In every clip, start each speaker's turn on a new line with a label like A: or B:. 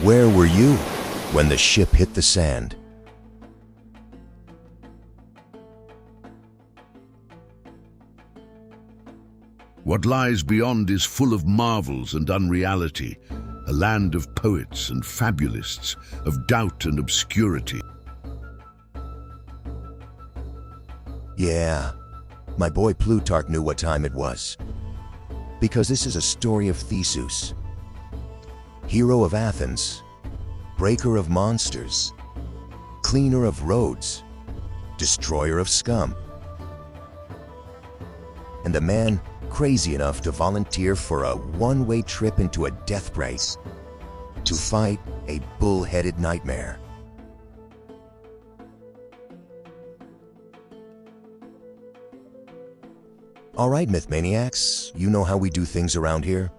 A: Where were you when the ship hit the sand?
B: What lies beyond is full of marvels and unreality, a land of poets and fabulists, of doubt and obscurity.
A: Yeah, my boy Plutarch knew what time it was. Because this is a story of Theseus, hero of Athens, breaker of monsters, cleaner of roads, destroyer of scum, and the man crazy enough to volunteer for a one-way trip into a death race to fight a bull-headed nightmare. All right, Mythmaniacs, you know how we do things around here.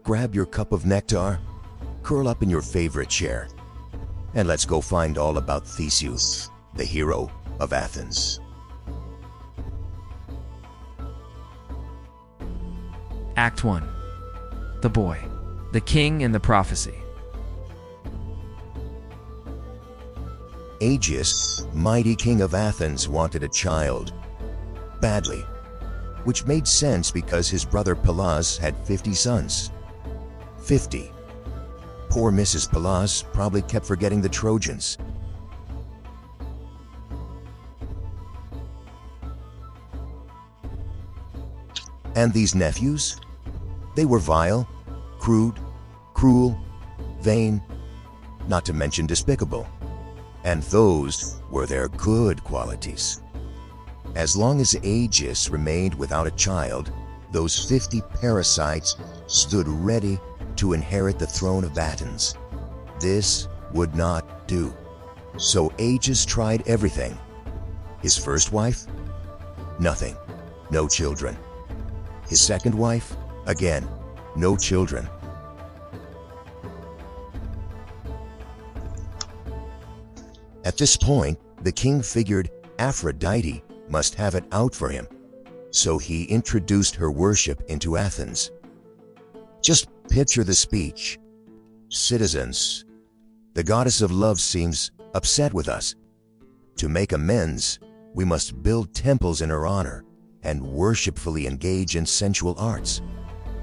A: Grab your cup of nectar, curl up in your favorite chair, and let's go find all about Theseus, the hero of Athens.
C: Act 1. The Boy, the King and the Prophecy.
A: Aegeus, mighty king of Athens, wanted a child. Badly. Which made sense because his brother Pelas had 50 sons. 50. Poor Mrs. Pelas probably kept forgetting the Trojans. And these nephews? They were vile, crude, cruel, vain, not to mention despicable. And those were their good qualities. As long as Aegeus remained without a child, those 50 parasites stood ready to inherit the throne of Athens. This would not do. So Aegeus tried everything. His first wife? Nothing. No children. His second wife? Again, no children. At this point, the king figured Aphrodite must have it out for him, so he introduced her worship into Athens. Just picture the speech. Citizens, the goddess of love seems upset with us. To make amends, we must build temples in her honor and worshipfully engage in sensual arts.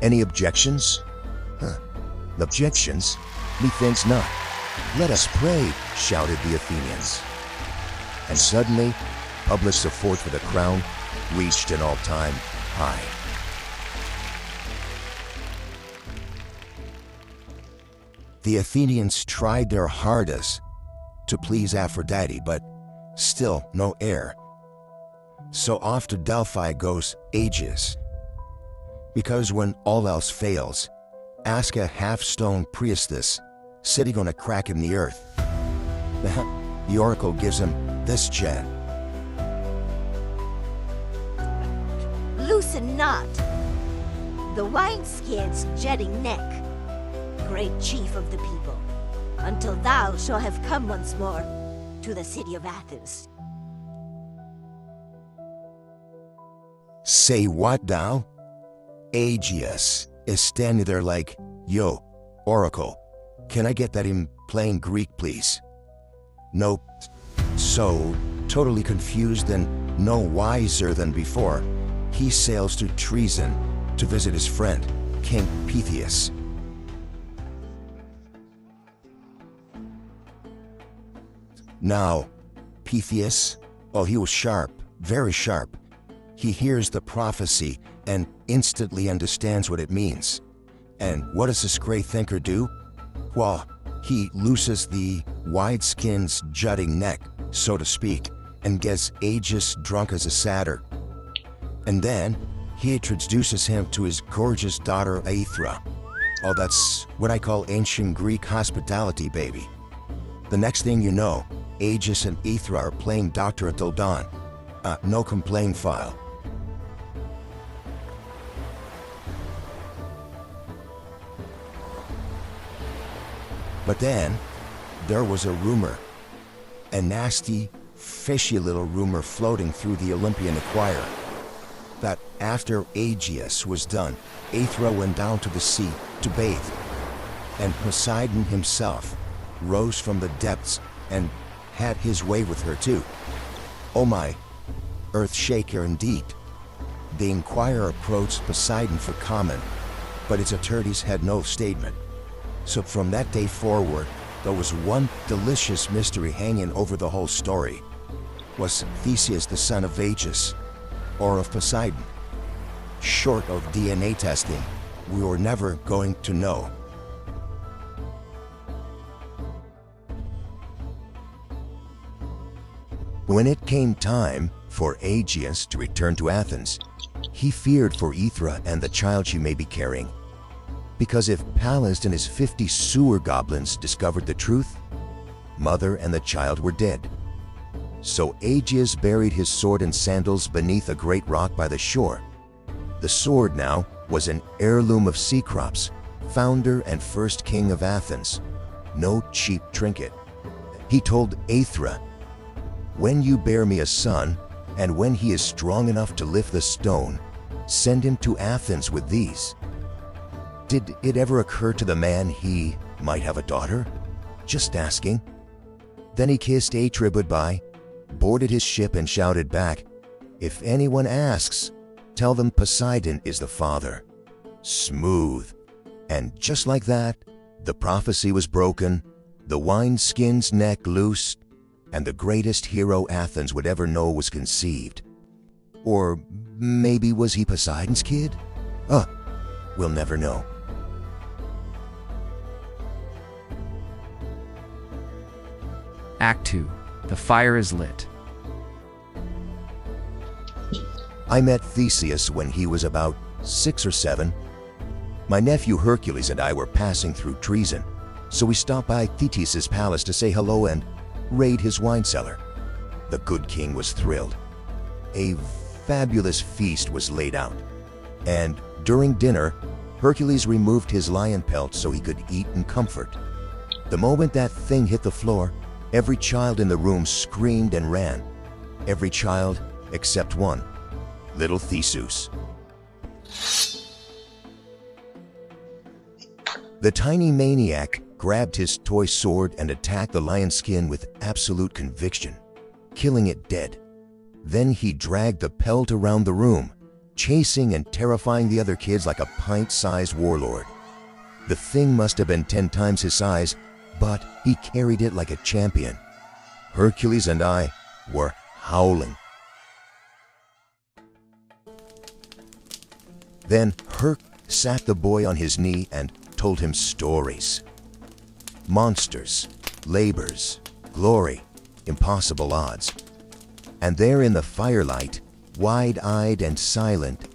A: Any objections? Objections? Methinks not. Let us pray, shouted the Athenians. And suddenly, public support for the crown reached an all-time high. The Athenians tried their hardest to please Aphrodite, but still no heir. So off to Delphi goes Aegeus. Because when all else fails, ask a half-stone priestess sitting on a crack in the earth. The oracle gives him this chant.
D: Loosen not the wineskin's jetting neck, great chief of the people, until thou shall have come once more to the city of Athens.
A: Say what thou? Aegeus is standing there like, yo, oracle, can I get that in plain Greek, please? Nope. So, totally confused and no wiser than before, he sails to Treason to visit his friend, King Theseus. Now, Theseus, oh, he was sharp, very sharp. He hears the prophecy and instantly understands what it means. And what does this great thinker do? Well, he looses the wide-skin's jutting neck, so to speak, and gets Aegeus drunk as a satyr. And then, he introduces him to his gorgeous daughter Aethra. Oh, that's what I call ancient Greek hospitality, baby. The next thing you know, Aegeus and Aethra are playing doctor until dawn. No complaint file. But then, there was a rumor. A nasty, fishy little rumor floating through the Olympian choir. That after Aegeus was done, Aethra went down to the sea to bathe. and Poseidon himself rose from the depths and had his way with her too. Oh my, earth-shaker indeed. The inquirer approached Poseidon for comment, but its attorneys had no statement. So from that day forward, there was one delicious mystery hanging over the whole story. Was Theseus the son of Aegis, or of Poseidon? Short of DNA testing, we were never going to know. When it came time for Aegeus to return to Athens, he feared for Aethra and the child she may be carrying. Because if Pallas and his 50 sewer goblins discovered the truth, mother and the child were dead. So Aegeus buried his sword and sandals beneath a great rock by the shore. The sword now was an heirloom of Cecrops, founder and first king of Athens. No cheap trinket. He told Aethra, "When you bear me a son, and when he is strong enough to lift the stone, send him to Athens with these." Did it ever occur to the man he might have a daughter? Just asking. Then he kissed Aethra goodbye, boarded his ship and shouted back, "If anyone asks, tell them Poseidon is the father." Smooth. And just like that, the prophecy was broken, the wineskin's neck loosed, and the greatest hero Athens would ever know was conceived. Or maybe was he Poseidon's kid? We'll never know.
C: Act 2. The fire is lit.
A: I met Theseus when he was about 6 or 7. My nephew Hercules and I were passing through Treason, so we stopped by Theseus' palace to say hello and raid his wine cellar. The good king was thrilled. A fabulous feast was laid out, and during dinner, Hercules removed his lion pelt so he could eat in comfort. The moment that thing hit the floor, every child in the room screamed and ran. Every child except one, little Theseus. The tiny maniac grabbed his toy sword and attacked the lion's skin with absolute conviction, killing it dead. Then he dragged the pelt around the room, chasing and terrifying the other kids like a pint-sized warlord. The thing must have been 10 times his size, but he carried it like a champion. Hercules and I were howling. Then Herc sat the boy on his knee and told him stories. Monsters, labors, glory, impossible odds. And there in the firelight, wide-eyed and silent,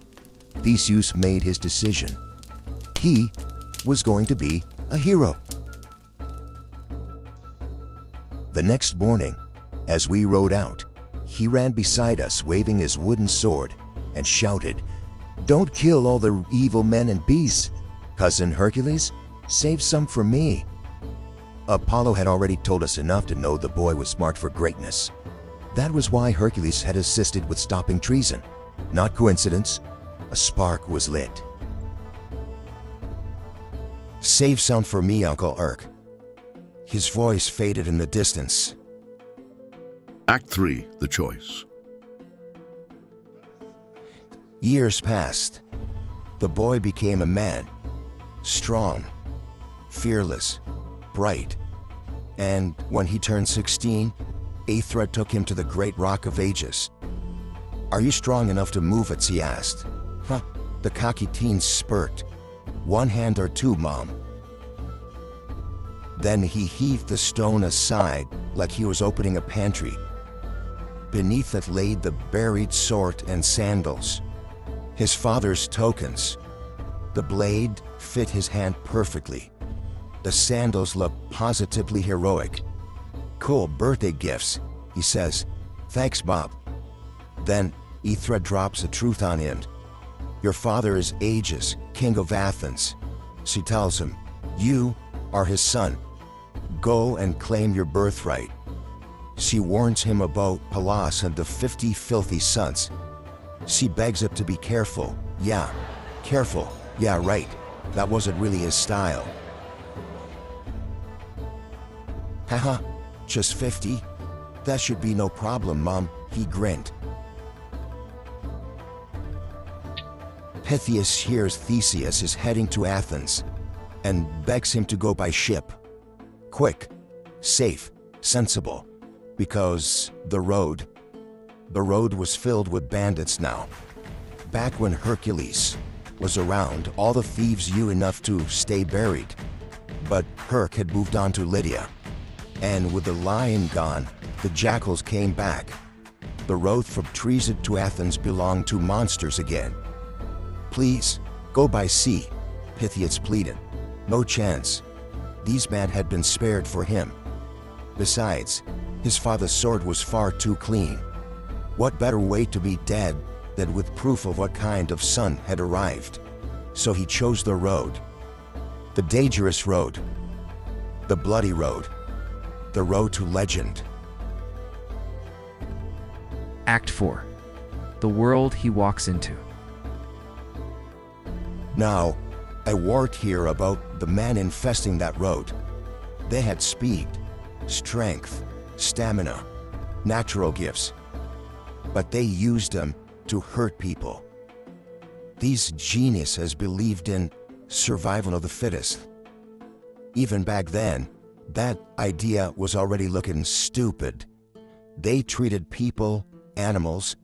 A: Theseus made his decision. He was going to be a hero. The next morning, as we rode out, he ran beside us waving his wooden sword and shouted, "Don't kill all the evil men and beasts. Cousin Hercules, save some for me." Apollo had already told us enough to know the boy was smart for greatness. That was why Hercules had assisted with stopping treason. Not coincidence, a spark was lit. "Save some for me, Uncle Urk." His voice faded in the distance.
B: Act 3, The Choice.
A: Years passed. The boy became a man. Strong, fearless, bright. And when he turned 16, Aethra took him to the great rock of Aegis. "Are you strong enough to move it?" he asked. The cocky teen spurt. "One hand or two, Mom." Then he heaved the stone aside like he was opening a pantry. Beneath it laid the buried sword and sandals, his father's tokens. The blade fit his hand perfectly. The sandals looked positively heroic. "Cool birthday gifts," he says. "Thanks, Bob." Then Aethra drops the truth on him. "Your father is Aegis, king of Athens." She tells him, "You are his son. Go and claim your birthright." She warns him about Pallas and the 50 filthy sons. She begs him to be careful. Yeah, careful. Yeah, right. That wasn't really his style. Haha, just 50? That should be no problem, Mom, he grinned. Pythias hears Theseus is heading to Athens and begs him to go by ship. Quick, safe, sensible, because the road was filled with bandits now. Back when Hercules was around, all the thieves knew enough to stay buried. But Herc had moved on to Lydia. And with the lion gone, the jackals came back. The road from Crete to Athens belonged to monsters again. Please, go by sea, Pythias pleaded. No chance. These men had been spared for him. Besides, his father's sword was far too clean. What better way to be dead than with proof of what kind of son had arrived? So he chose the road. The dangerous road. The bloody road. The road to legend.
C: Act 4. The world he walks into.
A: Now, I warned here about the men infesting that road. They had speed, strength, stamina, natural gifts. But they used them to hurt people. These geniuses believed in survival of the fittest. Even back then, that idea was already looking stupid. They treated people, animals,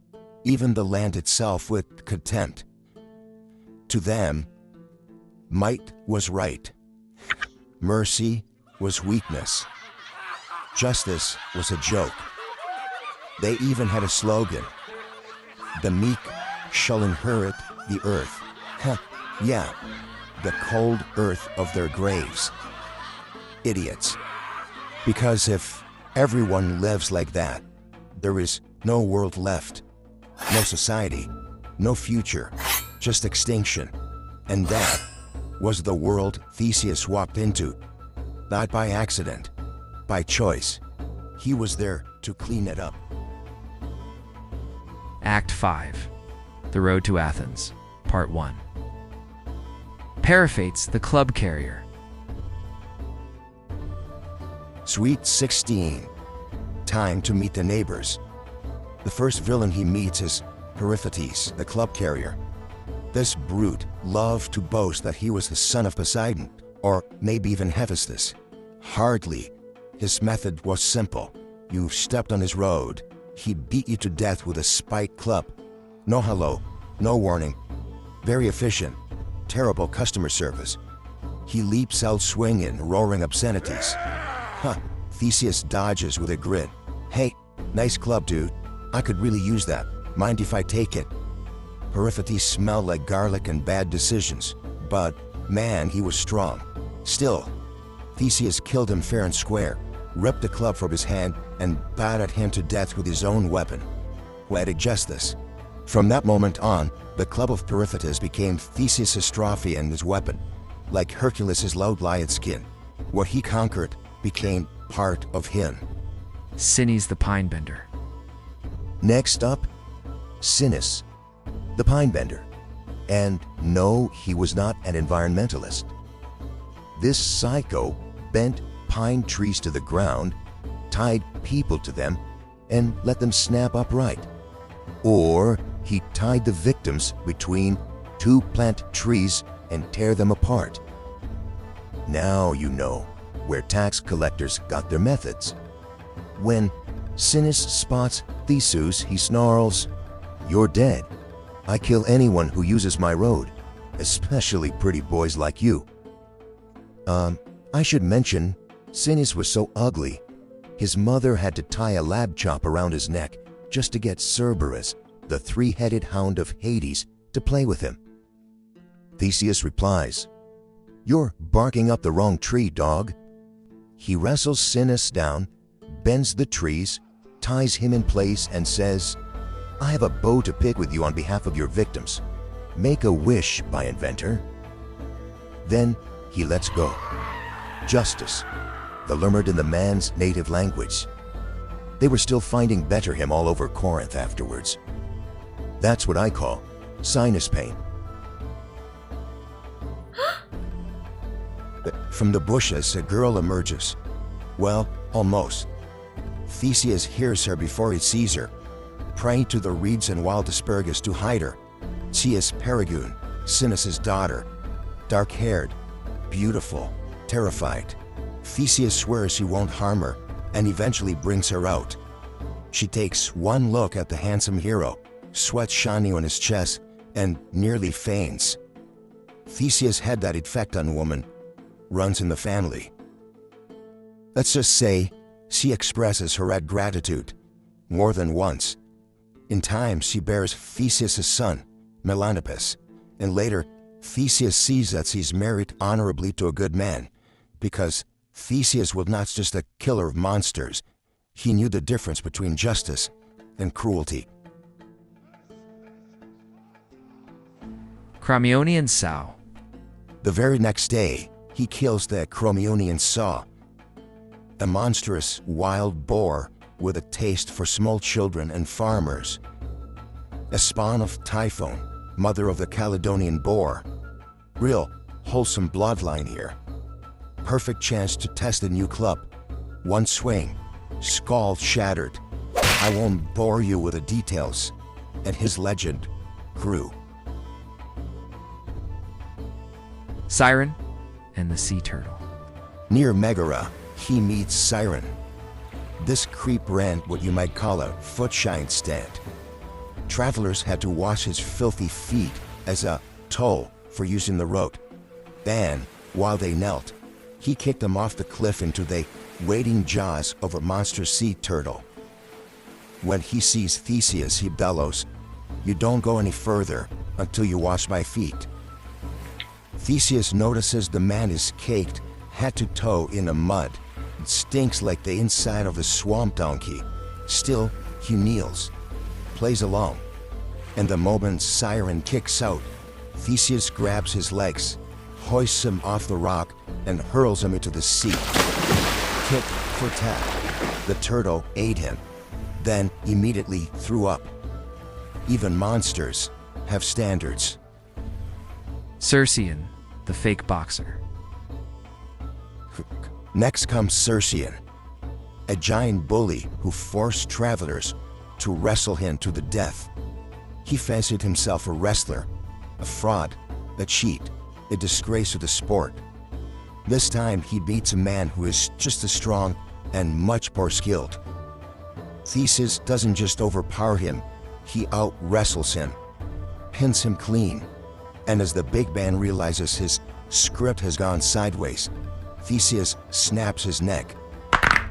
A: even the land itself with contempt. To them, might was right. Mercy was weakness. Justice was a joke. They even had a slogan. The meek shall inherit the earth. Yeah, the cold earth of their graves. Idiots. Because if everyone lives like that, there is no world left. No society, no future, just extinction. And that was the world Theseus walked into. Not by accident, by choice. He was there to clean it up.
C: Act 5. The Road to Athens, Part 1. Periphates the club carrier.
A: Sweet 16. Time to meet the neighbors. The first villain he meets is Periphetes, the club carrier. This brute loved to boast that he was the son of Poseidon, or maybe even Hephaestus. Hardly. His method was simple. You stepped on his road, he beat you to death with a spiked club. No hello, no warning. Very efficient. Terrible customer service. He leaps out swinging, roaring obscenities. Theseus dodges with a grin. Hey, nice club, dude. I could really use that. Mind if I take it? Periphetes smelled like garlic and bad decisions, but man, he was strong. Still, Theseus killed him fair and square, ripped the club from his hand, and battered him to death with his own weapon. Poetic justice. From that moment on, the club of Periphetes became Theseus' trophy and his weapon, like Hercules' loud lion skin. What he conquered became part of him.
C: Sinis the Pinebender.
A: Next up, Sinis, the Pinebender. And no, he was not an environmentalist. This psycho bent pine trees to the ground, tied people to them, and let them snap upright. Or he tied the victims between two plant trees and tear them apart. Now you know where tax collectors got their methods. When Sinis spots Theseus, he snarls, "You're dead. I kill anyone who uses my road, especially pretty boys like you." I should mention, Sinis was so ugly, his mother had to tie a lab chop around his neck just to get Cerberus, the three-headed hound of Hades, to play with him. Theseus replies, "You're barking up the wrong tree, dog." He wrestles Sinis down, bends the trees, ties him in place, and says, "I have a bow to pick with you on behalf of your victims. Make a wish, by inventor." Then he lets go. Justice, murmured in the man's native language. They were still finding better him all over Corinth afterwards. That's what I call sinus pain. From the bushes, a girl emerges. Well, Almost. Theseus hears her before he sees her, praying to the reeds and wild asparagus to hide her. She is Perigune, Sinis's daughter, dark-haired, beautiful, terrified. Theseus swears he won't harm her and eventually brings her out. She takes one look at the handsome hero, sweat shining on his chest, and nearly faints. Theseus had that effect on women, runs in the family. Let's just say she expresses her gratitude more than once. In time, she bears Theseus' son, Melanippus, and later Theseus sees that she's married honorably to a good man, because Theseus was not just a killer of monsters, he knew the difference between justice and cruelty.
C: Crommyonian sow.
A: The very next day, he kills the Crommyonian sow, a monstrous wild boar with a taste for small children and farmers. A spawn of Typhon, mother of the Caledonian boar. Real, wholesome bloodline here. Perfect chance to test a new club. One swing, skull shattered. I won't bore you with the details. And his legend grew.
C: Siren and the sea turtle.
A: Near Megara, he meets Siren. This creep ran what you might call a footshine stand. Travelers had to wash his filthy feet as a toll for using the road. Then, while they knelt, he kicked them off the cliff into the waiting jaws of a monster sea turtle. When he sees Theseus, he bellows, "You don't go any further until you wash my feet." Theseus notices the man is caked head to toe in a mud. It stinks like the inside of a swamp donkey. Still, he kneels, plays along, and the moment Siren kicks out, Theseus grabs his legs, hoists him off the rock, and hurls him into the sea. Tit for tat. The turtle ate him, then immediately threw up. Even monsters have standards.
C: Circean, the fake boxer.
A: Next comes Circean, a giant bully who forced travelers to wrestle him to the death. He fancied himself a wrestler, a fraud, a cheat, a disgrace to the sport. This time he beats a man who is just as strong and much more skilled. Theseus doesn't just overpower him, he out-wrestles him, pins him clean, and as the big man realizes his script has gone sideways, Theseus snaps his neck,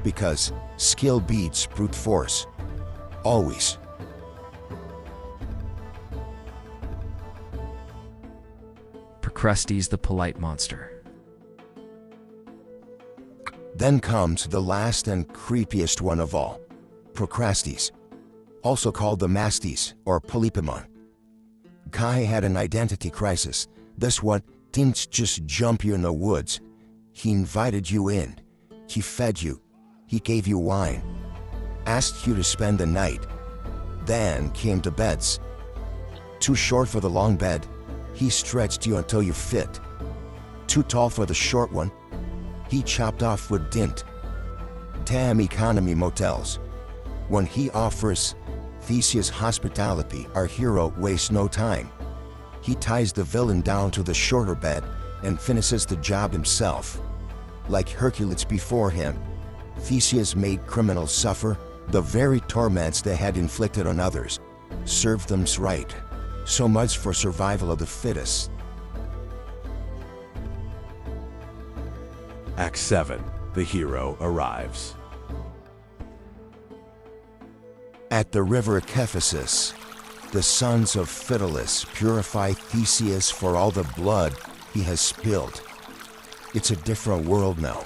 A: because skill beats brute force. Always.
C: Procrustes the polite monster.
A: Then comes the last and creepiest one of all, Procrustes, also called the Mastes or Polypemon. Guy had an identity crisis. This one didn't just jump you in the woods. He invited you in. He fed you. He gave you wine. Asked you to spend the night. Then came to beds. Too short for the long bed, he stretched you until you fit. Too tall for the short one, he chopped off with dint. Damn economy motels. When he offers Theseus hospitality, our hero wastes no time. He ties the villain down to the shorter bed and finishes the job himself. Like Hercules before him, Theseus made criminals suffer the very torments they had inflicted on others. Served them right. So much for survival of the fittest.
E: Act 7. The hero arrives.
A: At the river Cephisus, the sons of Phytalus purify Theseus for all the blood he has spilled. It's a different world now.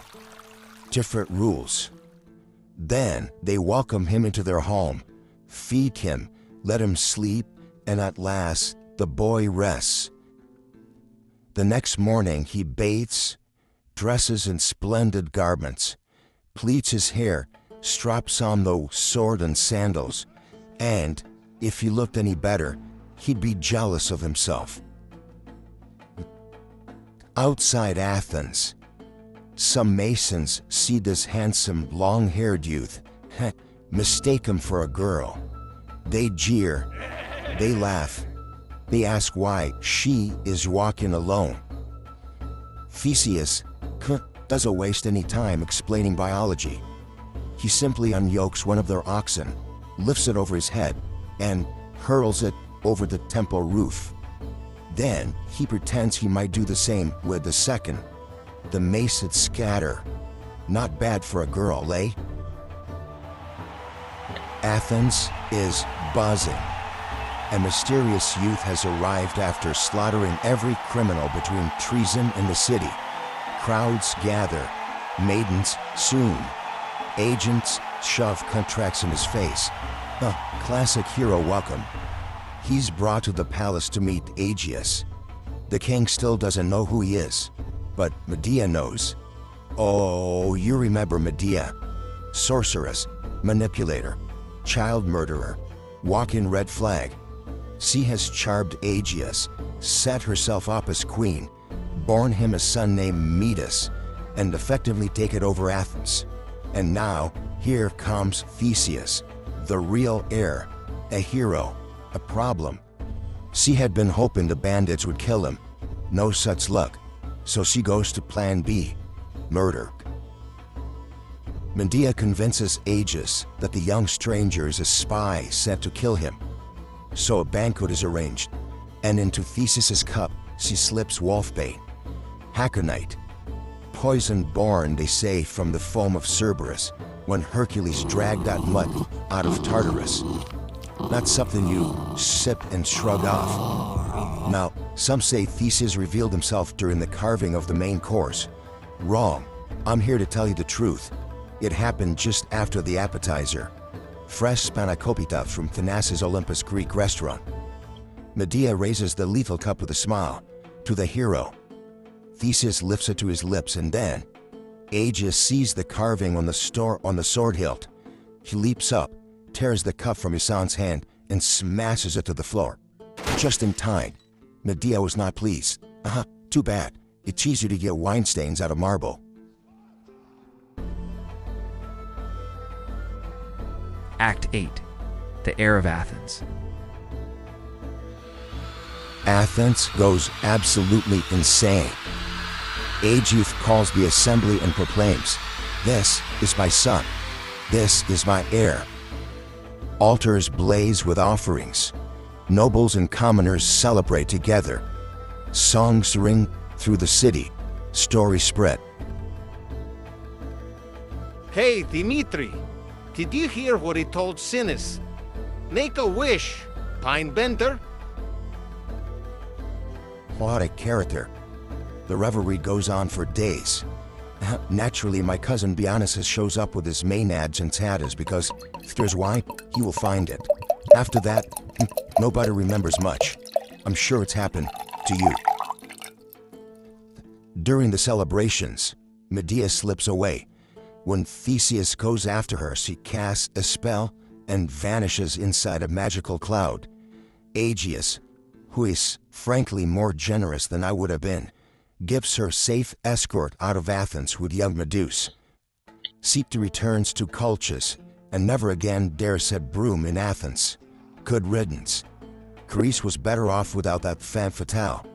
A: Different rules. Then they welcome him into their home, feed him, let him sleep, and at last the boy rests. The next morning he bathes, dresses in splendid garments, pleats his hair, straps on the sword and sandals, and, if he looked any better, he'd be jealous of himself. Outside Athens, Some masons see this handsome, long-haired youth, mistake him for a girl. They jeer, they laugh, they ask why she is walking alone. Theseus doesn't waste any time explaining biology. He simply unyokes one of their oxen, lifts it over his head, and hurls it over the temple roof. Then he pretends he might do the same with the second. The maces scatter. Not bad for a girl, eh? Athens is buzzing. A mysterious youth has arrived after slaughtering every criminal between treason and the city. Crowds gather. Maidens soon. Agents shove contracts in his face. A classic hero welcome. He's brought to the palace to meet Aegeus. The king still doesn't know who he is, but Medea knows. Oh, you remember Medea. Sorceress, manipulator, child murderer, walking red flag. She has charmed Aegeus, set herself up as queen, born him a son named Midas, and effectively taken over Athens. And now, here comes Theseus, the real heir, a hero, a problem. She had been hoping the bandits would kill him. No such luck, so she goes to plan B, murder. Medea convinces Aegeus that the young stranger is a spy sent to kill him. So a banquet is arranged, and into Theseus's cup she slips wolfbane, aconite, poison born, they say, from the foam of Cerberus, when Hercules dragged that mud out of Tartarus. Not something you sip and shrug off. Now, some say Theseus revealed himself during the carving of the main course. Wrong. I'm here to tell you the truth. It happened just after the appetizer. Fresh spanakopita from Theseus' Olympus Greek restaurant. Medea raises the lethal cup with a smile to the hero. Theseus lifts it to his lips, and then Aegeus sees the carving on the sword hilt. He leaps up, tears the cup from his son's hand, and smashes it to the floor. Just in time. Medea was not pleased. Too bad. It's easier to get wine stains out of marble.
C: Act 8. The Heir of Athens.
A: Athens goes absolutely insane. Aegeus calls the assembly and proclaims, "This is my son. This is my heir." Altars blaze with offerings. Nobles and commoners celebrate together. Songs ring through the city. Stories spread.
F: Hey, Dimitri, did you hear what he told Sinis? Make a wish, Pine Bender.
A: What a character. The revelry goes on for days. Naturally, my cousin Dionysus shows up with his maenads and tatters because if there's wine, he will find it. After that, nobody remembers much. I'm sure it's happened to you. During the celebrations, Medea slips away. When Theseus goes after her, she casts a spell and vanishes inside a magical cloud. Aegeus, who is frankly more generous than I would have been, gives her safe escort out of Athens with young Medusa. Septa returns to Colchis and never again dares set broom in Athens. Good riddance. Crete was better off without that femme fatale.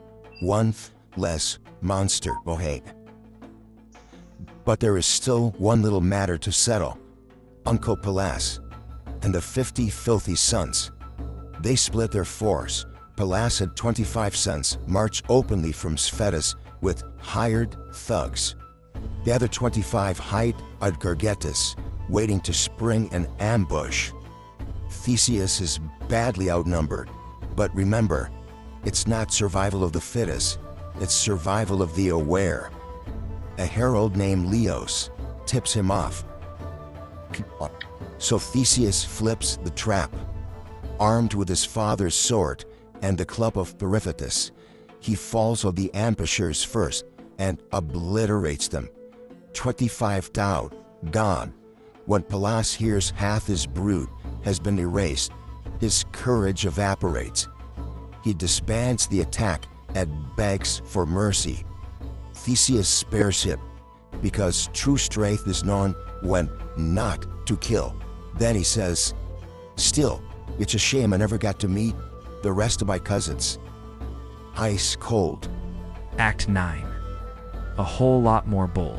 A: One less monster, hey. But there is still one little matter to settle. Uncle Pallas and the 50 filthy sons. They split their force. Pallas had 25 sons march openly from Sphetus with hired thugs. The other 25 hide at Gargetus, waiting to spring an ambush. Theseus is badly outnumbered, but remember, it's not survival of the fittest, it's survival of the aware. A herald named Leos tips him off. So Theseus flips the trap. Armed with his father's sword and the club of Periphetus, he falls on the ambushers first and obliterates them. 25 down, gone. When Pallas hears half his brood has been erased, his courage evaporates. He disbands the attack and begs for mercy. Theseus spares him. because true strength is known when not to kill. Then he says, "Still, it's a shame I never got to meet the rest of my cousins." Ice cold.
C: Act 9. A whole lot more bull.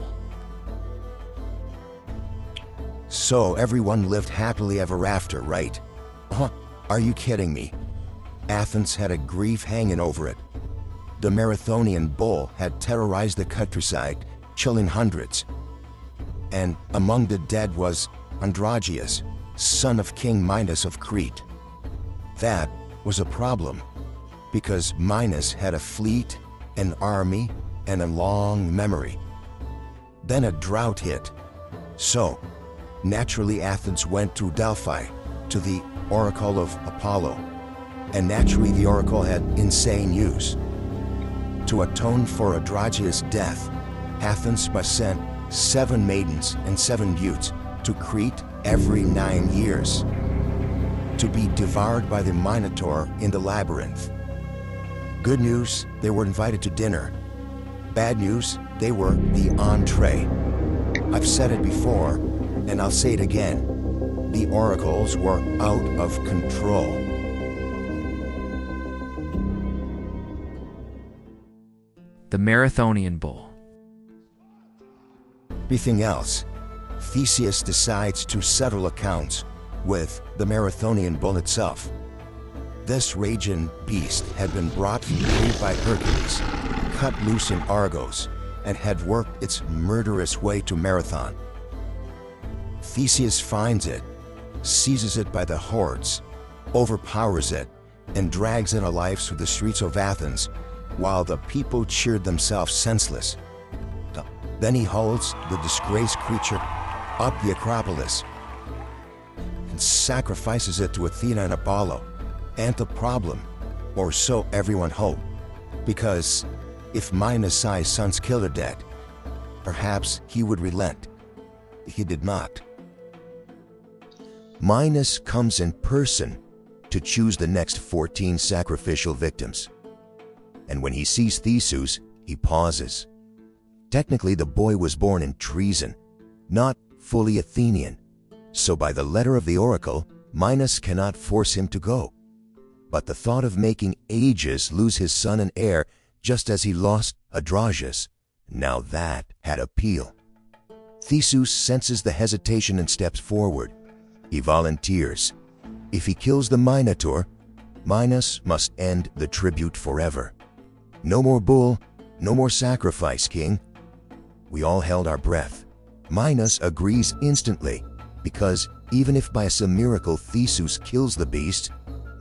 A: So everyone lived happily ever after, right? Huh? Are you kidding me? Athens had a grief hanging over it. The Marathonian bull had terrorized the countryside, killing hundreds. And among the dead was Androgeus, son of King Minos of Crete. That was a problem, because Minos had a fleet, an army, and a long memory. Then a drought hit. So, naturally Athens went to Delphi, to the Oracle of Apollo. And naturally the oracle had insane news. To atone for Androgeus' death, Athens must send 7 maidens and 7 youths to Crete every 9 years, to be devoured by the Minotaur in the Labyrinth. Good news, they were invited to dinner. Bad news, they were the entree. I've said it before, and I'll say it again. The oracles were out of control.
C: The Marathonian bull.
A: Everything else, Theseus decides to settle accounts with the Marathonian bull itself. This raging beast had been brought from Crete by Hercules, cut loose in Argos, and had worked its murderous way to Marathon. Theseus finds it, seizes it by the horns, overpowers it, and drags it alive through the streets of Athens, while the people cheered themselves senseless. Then he hauls the disgraced creature up the Acropolis and sacrifices it to Athena and Apollo. And the problem, or so everyone hoped, because if Minos' sons killed her dead, perhaps he would relent. He did not. Minos comes in person to choose the next 14 sacrificial victims. And when he sees Theseus, he pauses. Technically, the boy was born in treason, not fully Athenian. So by the letter of the oracle, Minos cannot force him to go. But the thought of making Aegeus lose his son and heir just as he lost Androgeus, now that had appeal. Theseus senses the hesitation and steps forward. He volunteers. If he kills the Minotaur, Minos must end the tribute forever. No more bull, no more sacrifice, king. We all held our breath. Minos agrees instantly, because even if by some miracle Theseus kills the beast,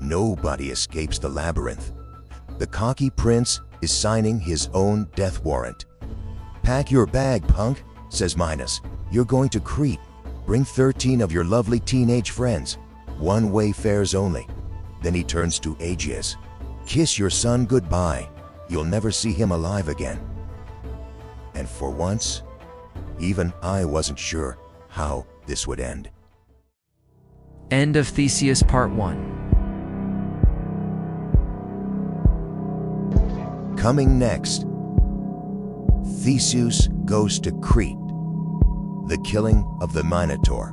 A: nobody escapes the labyrinth. The cocky prince is signing his own death warrant. "Pack your bag, punk," says Minos. "You're going to Crete. Bring 13 of your lovely teenage friends. One-way fares only." Then he turns to Aegeus. "Kiss your son goodbye. You'll never see him alive again." And for once, even I wasn't sure how this would end.
C: End of Theseus Part 1.
A: Coming next, Theseus goes to Crete. The killing of the Minotaur.